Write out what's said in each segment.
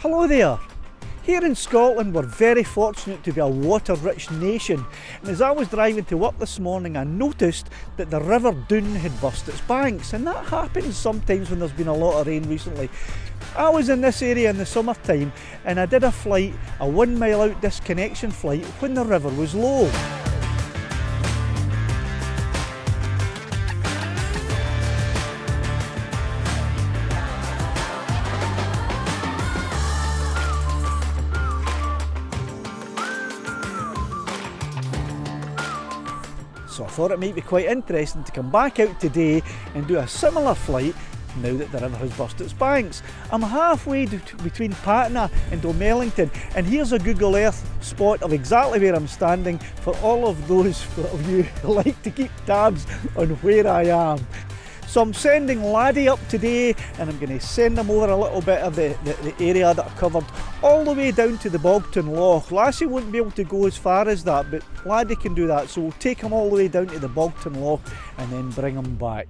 Hello there! Here in Scotland we're very fortunate to be a water-rich nation, and as I was driving to work this morning I noticed that the River Doon had burst its banks, and that happens sometimes when there's been a lot of rain recently. I was in this area in the summertime and I did a flight, a 1 mile out disconnection flight, when the river was low. So I thought it might be quite interesting to come back out today and do a similar flight now that the river has burst its banks. I'm halfway between Patna and O'Mellington, and here's a Google Earth spot of exactly where I'm standing for all of those of you who like to keep tabs on where I am. So I'm sending Laddie up today, and I'm going to send him over a little bit of the area that I covered all the way down to the Bogton Loch. Lassie won't be able to go as far as that, but Laddie can do that, so we'll take him all the way down to the Bogton Loch and then bring him back.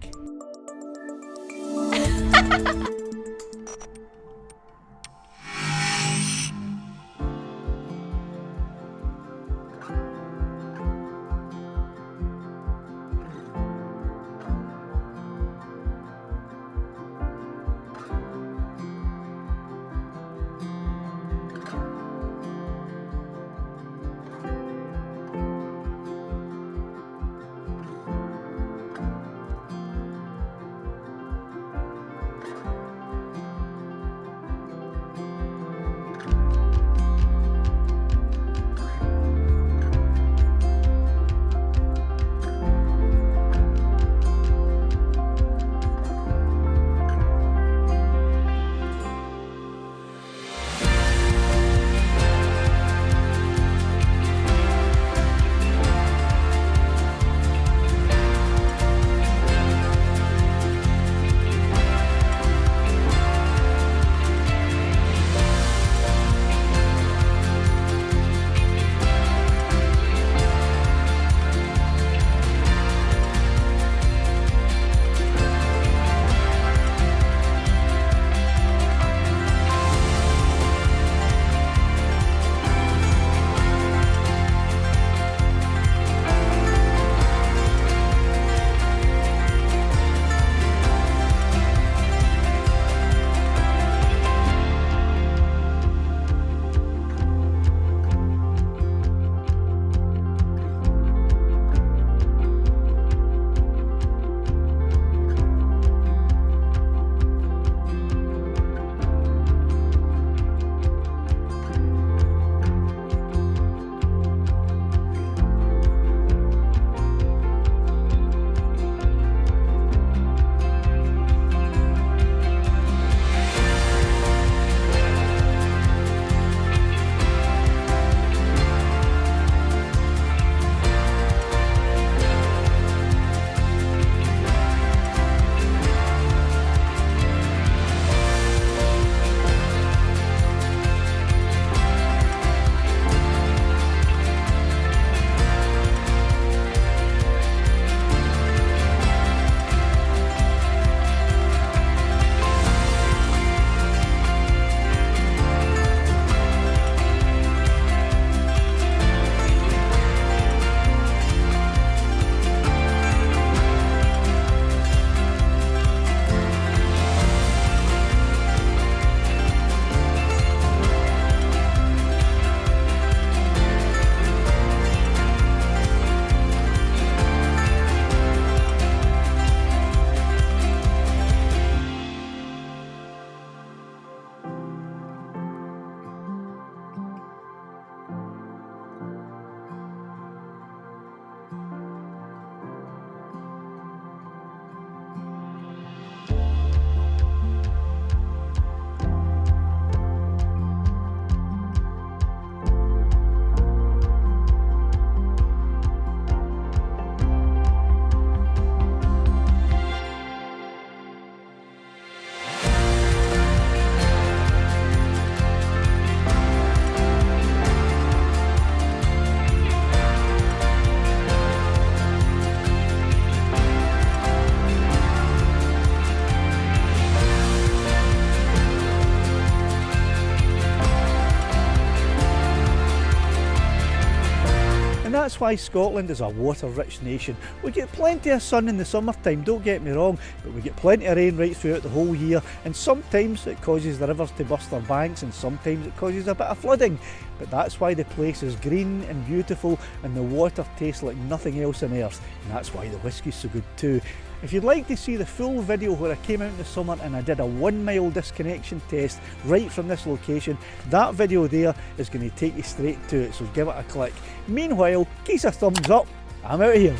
that's why Scotland is a water-rich nation. We get plenty of sun in the summertime, don't get me wrong, but we get plenty of rain right throughout the whole year, and sometimes it causes the rivers to burst their banks, and sometimes it causes a bit of flooding. But that's why the place is green and beautiful, and the water tastes like nothing else on earth, and that's why the whisky's so good too. If you'd like to see the full video where I came out in the summer and I did a 1 mile disconnection test right from this location, that video there is going to take you straight to it, so give it a click. Meanwhile, give us a thumbs up. I'm out of here.